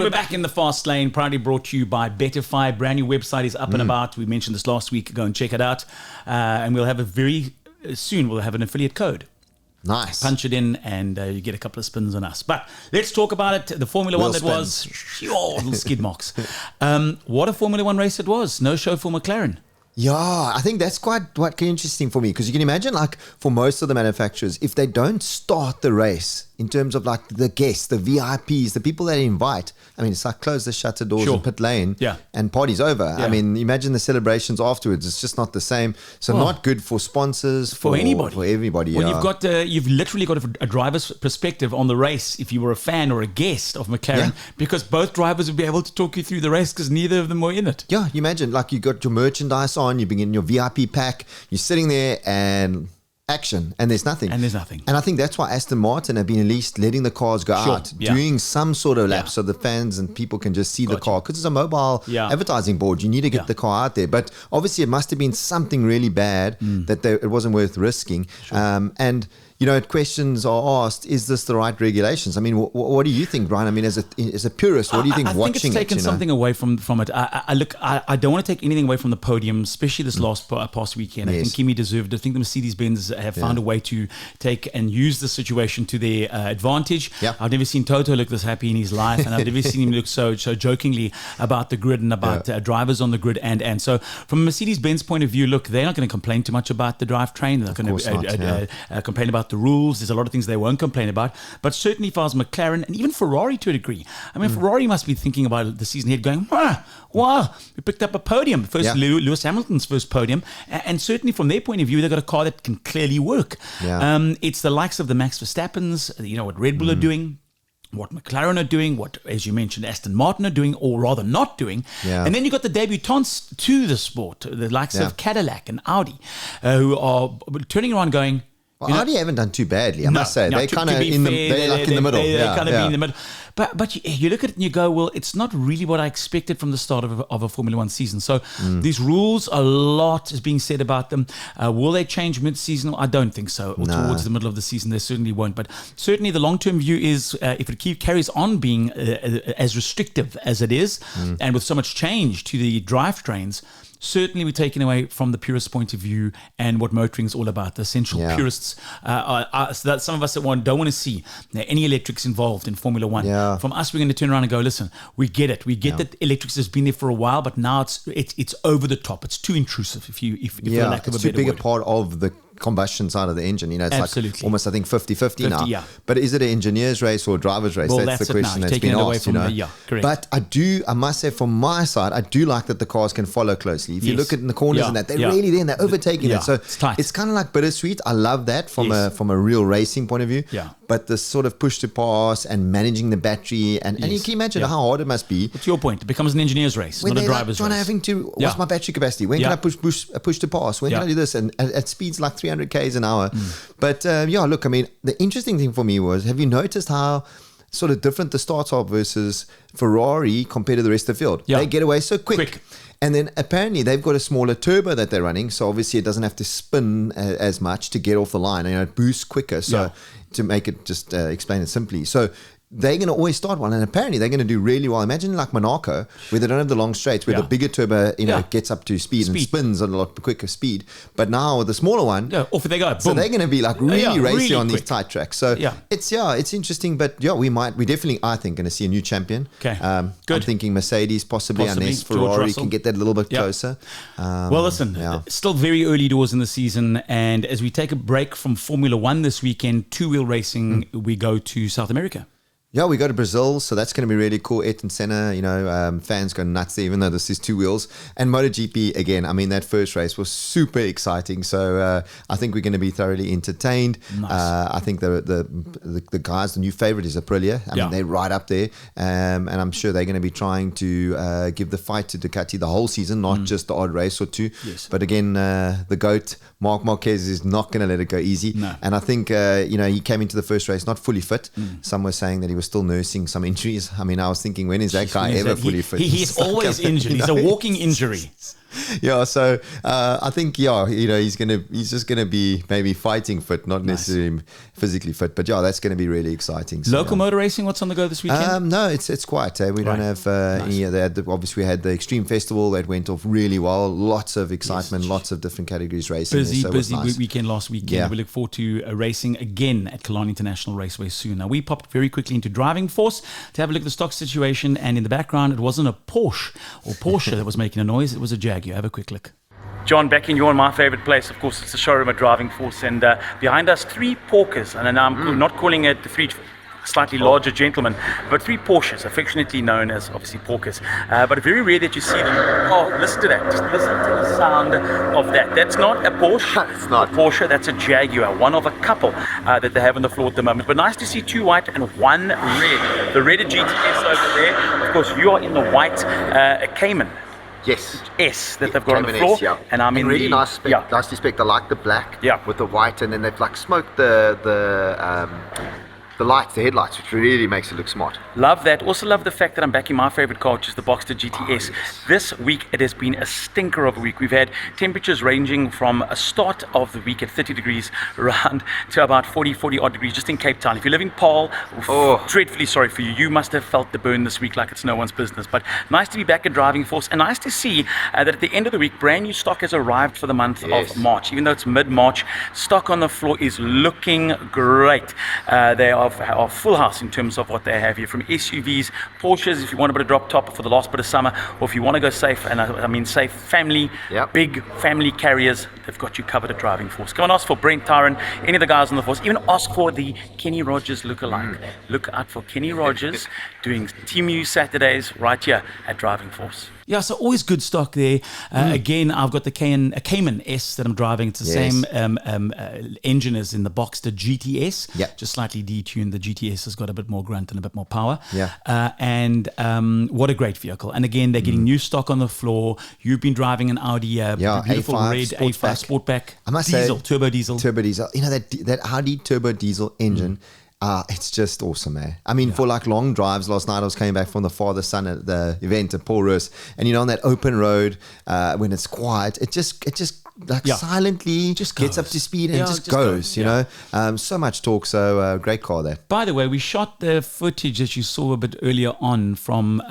we're back in the fast lane, proudly brought to you by Betterfy. Brand new website is up and about. We mentioned this last week. Go and check it out. And we'll have soon we'll have an affiliate code. Nice. Punch it in and you get a couple of spins on us. But let's talk about it. The Formula One that was, little skid marks. What a Formula One race it was. No show for McLaren. Yeah, I think that's quite interesting for me, because you can imagine, like, for most of the manufacturers, if they don't start the race in terms of like the guests, the VIPs, the people they invite, I mean, it's like close the shutter doors in pit lane and party's over. Yeah. I mean, imagine the celebrations afterwards. It's just not the same. So not good for sponsors, for anybody. For everybody. Well, you've literally got a driver's perspective on the race if you were a fan or a guest of McLaren, because both drivers would be able to talk you through the race because neither of them were in it. Yeah, you imagine, like, you got your merchandise on, you bring in your VIP pack, you're sitting there and action, and there's nothing. And I think that's why Aston Martin have been at least letting the cars go out, doing some sort of lap so the fans and people can just see the car, because it's a mobile advertising board. You need to get the car out there. But obviously it must have been something really bad that it wasn't worth risking. And questions are asked, is this the right regulations? I mean, what do you think, Brian? I mean, as a purist, what do you think watching it? I think it's taken something away from it. I don't want to take anything away from the podium, especially this past weekend. I think Kimi deserved it. I think the Mercedes-Benz have found a way to take and use the situation to their advantage. I've never seen Toto look this happy in his life, and I've never seen him look so jokingly about the grid and about drivers on the grid. And so from a Mercedes-Benz point of view, look, they're not going to complain too much about the drivetrain. They're not going to complain about the rules. There's a lot of things they won't complain about, but certainly if I was McLaren and even Ferrari to a degree, I mean, Ferrari must be thinking about the season ahead, going, wow, we picked up a podium, Lewis Hamilton's first podium, and certainly from their point of view, they've got a car that can clearly work. It's the likes of the Max Verstappen's, what Red Bull are doing, what McLaren are doing, what, as you mentioned, Aston Martin are doing, or rather not doing. And then you got the debutantes to the sport, the likes of Cadillac and Audi, who are turning around going, Audi haven't done too badly, I must say. They're kind of in the middle. They're kind of in the middle. But you look at it and you go, well, it's not really what I expected from the start of a Formula One season. So these rules, a lot is being said about them. Will they change mid-season? I don't think so. Or towards the middle of the season, they certainly won't. But certainly the long-term view is if it carries on being as restrictive as it is, and with so much change to the drivetrains, certainly we're taken away from the purist point of view and what motoring is all about. The essential purists, so that some of us that don't want to see any electrics involved in Formula One. From us, we're going to turn around and go, listen, we get it. We get that electrics has been there for a while, but now it's over the top. It's too intrusive, if for lack of a better word. It's too big a part of the combustion side of the engine. It's Absolutely. Like almost, I think, 50-50 now. Yeah. But is it an engineer's race or a driver's race? Well, that's the question that's been asked. Correct. But I must say, from my side, I do like that the cars can follow closely. If you look at in the corners and that, they're really there and they're overtaking it. So it's kind of like bittersweet. I love that from a real racing point of view. But the sort of push to pass and managing the battery and you can imagine how hard it must be. What's your point? It becomes an engineer's race, not a driver's race. Having to, what's my battery capacity? When can I push to pass? When can I do this? And at speeds like 300 k's an hour. But look, I mean, the interesting thing for me was, have you noticed how sort of different the starts are versus Ferrari compared to the rest of the field? They get away so quick. And then apparently they've got a smaller turbo that they're running, so obviously it doesn't have to spin as much to get off the line. It boosts quicker. So to make it just explain it simply, so they're going to always start one, and apparently they're going to do really well. Imagine like Monaco, where they don't have the long straights, where the bigger turbo, gets up to speed and spins at a lot quicker speed. But now with the smaller one, off they go. Boom. So they're going to be like really racy on these tight tracks. So it's interesting, but we definitely, I think, going to see a new champion. Okay, good. I'm thinking Mercedes possibly unless Ferrari can get that a little bit closer. Well, listen, still very early doors in the season, and as we take a break from Formula One this weekend, two-wheel racing, we go to South America. Yeah, we go to Brazil, so that's going to be really cool. Ayrton Senna, fans go nuts there, even though this is two wheels. And MotoGP, again, I mean, that first race was super exciting. So I think we're going to be thoroughly entertained. Nice. I think the guys, the new favorite is Aprilia. I mean, they're right up there. And I'm sure they're going to be trying to give the fight to Ducati the whole season, not just the odd race or two. Yes. But again, the GOAT, Marc Marquez, is not going to let it go easy. No. And I think, he came into the first race not fully fit. Some were saying that he was still nursing some injuries. I mean, I was thinking, when is that guy ever fully fit? He's always injured. He's a walking injury. Yeah, so I think he's just gonna be maybe fighting fit, not necessarily physically fit, but that's gonna be really exciting. So, Local motor racing, what's on the go this weekend? No, it's quiet. We don't have any. Obviously, we had the Extreme Festival that went off really well. Lots of excitement, lots of different categories racing. Busy weekend last weekend. Yeah. We look forward to racing again at Killarney International Raceway soon. Now we popped very quickly into Driving Force to have a look at the stock situation, and in the background, it wasn't a Porsche that was making a noise; it was a Jaguar. Have a quick look. John, back in my favourite place, of course, it's the showroom at Driving Force, and behind us, 3 Porkers, and I'm not calling it the 3 slightly larger gentlemen, but 3 Porsches, affectionately known as obviously Porkers, but very rare that you see them. Oh, listen to that, just listen to the sound of that. That's not a Porsche, it's not a Porsche, that's a Jaguar, one of a couple that they have on the floor at the moment, but nice to see 2 white and 1 red. The red GTS over there, of course you are in the white Cayman. Yes. S that they've got on the floor. Yeah. And I'm in really nice spec. Yeah. Nicely spec. I like the black with the white, and then they've like smoked the lights, the headlights, which really makes it look smart. Love that. Also love the fact that I'm back in my favorite car, which is the Boxster GTS. Yes. This week it has been a stinker of a week. We've had temperatures ranging from a start of the week at 30 degrees around to about 40 odd degrees just in Cape Town. If you live in Paarl, dreadfully sorry for you. You must have felt the burn this week like it's no one's business. But nice to be back at Driving Force, and nice to see that at the end of the week, brand new stock has arrived for the month of March. Even though it's mid-March, stock on the floor is looking great. They are full house in terms of what they have here, from SUVs, Porsches, if you want a bit of drop top for the last bit of summer, or if you want to go safe, and I mean safe family, big family carriers, they've got you covered at Driving Force. Go and ask for Brent Tyron, any of the guys on the force, even ask for the Kenny Rogers lookalike. Look out for Kenny Rogers doing Team U Saturdays right here at Driving Force. Yeah, so always good stock there. Again, I've got the Cayman S that I'm driving. It's the same engine as in the Boxster GTS, just slightly detuned. The GTS has got a bit more grunt and a bit more power. And what a great vehicle. And again, they're getting new stock on the floor. You've been driving an Audi, beautiful A5 red A5 Sportback. I must diesel, say, turbo diesel. You know, that Audi turbo diesel engine, it's just awesome, eh? I mean, for like long drives, last night I was coming back from the Father Son at the event at Paul Roos, and on that open road, when it's quiet, it just silently just gets up to speed and just goes, you know. So much torque, so great car there. By the way, we shot the footage that you saw a bit earlier on from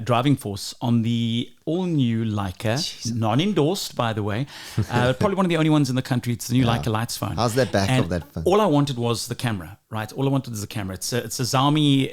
Driving Force on the all-new Leica, non-endorsed, by the way. Probably one of the only ones in the country. It's the new Leica Lights phone. How's that back of that phone? All I wanted was the camera, right? All I wanted is the camera. It's a Xiaomi,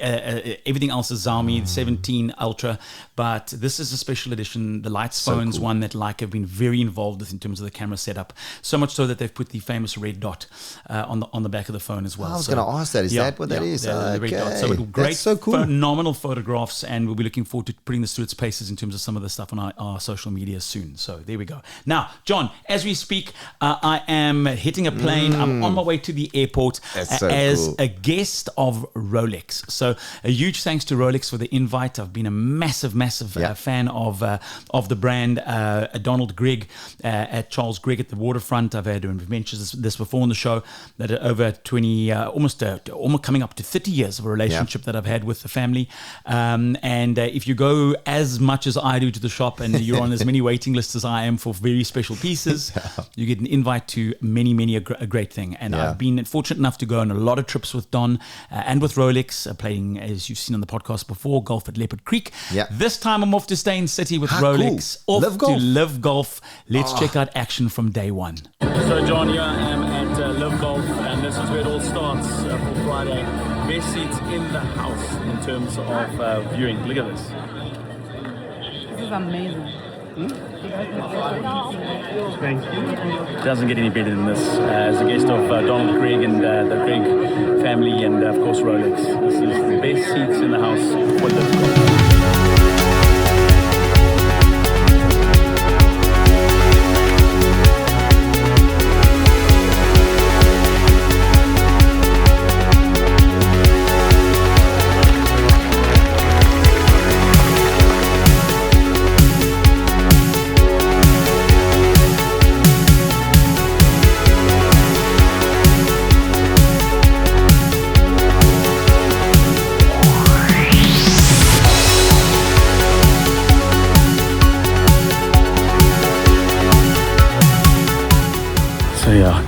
everything else is Xiaomi 17 Ultra, but this is a special edition. The Lights phone's one that Leica have been very involved with in terms of the camera setup. So much so that they've put the famous red dot on the back of the phone as well. I was going to ask that. Is that what that is? The red dot. So great, phenomenal photographs, and we'll be looking forward to putting this through its paces in terms of some of the stuff on our social media soon. So there we go. Now, John, as we speak, I am hitting a plane. I'm on my way to the airport as a guest of Rolex. So a huge thanks to Rolex for the invite. I've been a massive fan of the brand. Donald Grigg at Charles Grigg at the Waterfront. We've mentioned this before on the show, that over 20, almost coming up to 30 years of a relationship that I've had with the family. And if you go as much as I do to the shop, and you're on as many waiting lists as I am for very special pieces, you get an invite to many a great thing. And I've been fortunate enough to go on a lot of trips with Don and with Rolex, playing, as you've seen on the podcast before, golf at Leopard Creek. This time I'm off to stay in City with Rolex. Cool. Off to LIV Golf. Let's check out action from day one. So John, here I am at LIV Golf, and this is where it all starts for Friday. Best seats in the house in terms of viewing. Look at this. This is amazing. Thank you. Doesn't get any better than this. As a guest of Donald Grigg and the Grigg family, and of course Rolex. This is the best seats in the house for LIV Golf.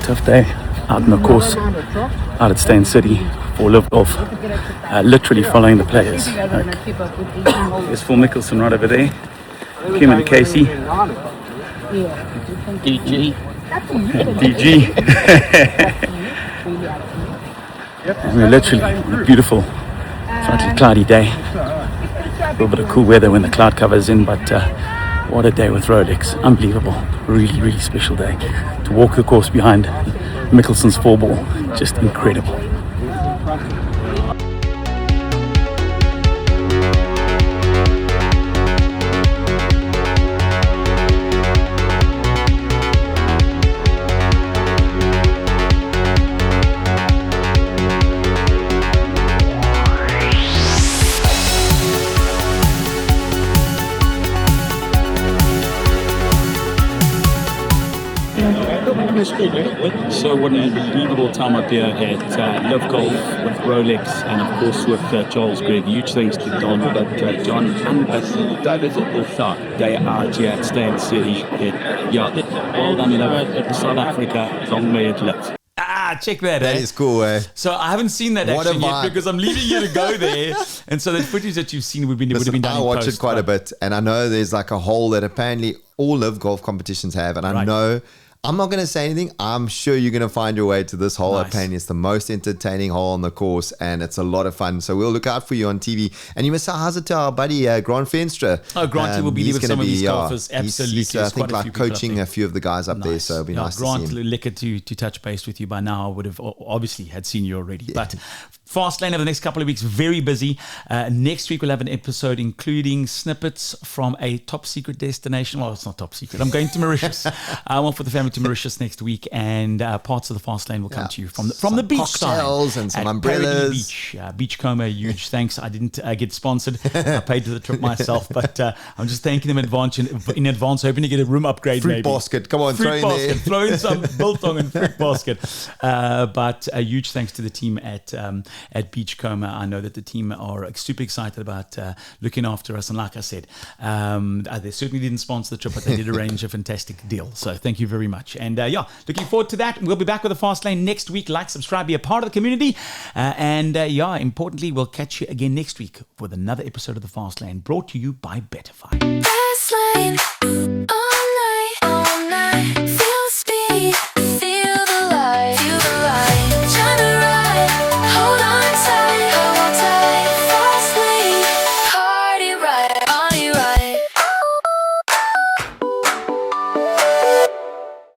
tough day out in the course, out at Stain City for LIV Golf, literally following the players. There's Phil Mickelson right over there, Kim and Casey, DG, and we're literally on a beautiful, slightly cloudy day. A little bit of cool weather when the cloud cover's in, but what a day with Rolex. Unbelievable. Really, really special day. To walk the course behind Mickelson's 4-ball, just incredible. So what an unbelievable time up here at LIV Golf with Rolex and of course with Charles Gregg. Huge thanks to Don, but John, unbelievable day out here at Stain City. Well done, South Africa, long may it live. Check that. That is cool, eh? So I haven't seen that What actually a yet vibe. because I'm leaving you to go there. And so that footage that you've seen would have been done I in watch post, it quite a bit, and I know there's like a hole that apparently all LIV Golf competitions have, and I know. I'm not going to say anything. I'm sure you're going to find your way to this hole. Nice. Apparently, it's the most entertaining hole on the course, and it's a lot of fun. So we'll look out for you on TV. And you must say how's it to our buddy Grant Feenstra. Oh, Grant will be there with some of these golfers. He's, Absolutely. I think like coaching a few of the guys up there, so it'll be nice Grant, to see him. Licker to touch base with you by now. I would have obviously had seen you already. But Fastlane over the next couple of weeks, very busy. Next week we'll have an episode including snippets from a top secret destination. Well, it's not top secret. I'm going to Mauritius. I went for the family to Mauritius next week, and parts of the Fastlane will come to you from the beach cocktails side and some at umbrellas. Beach. Beachcomber, huge thanks. I didn't get sponsored. I paid for the trip myself, but I'm just thanking them in advance, hoping to get a room upgrade. Fruit maybe. basket, come on, Fruit throw in basket, there. throw in some biltong and fruit basket. But a huge thanks to the team at Beachcomber. I know that the team are super excited about looking after us. And like I said, they certainly didn't sponsor the trip, but they did arrange a fantastic deal. So thank you very much. And looking forward to that. We'll be back with the Fastlane next week. Like, subscribe, be a part of the community. Importantly, we'll catch you again next week with another episode of the Fastlane brought to you by Betterfy. Fastlane.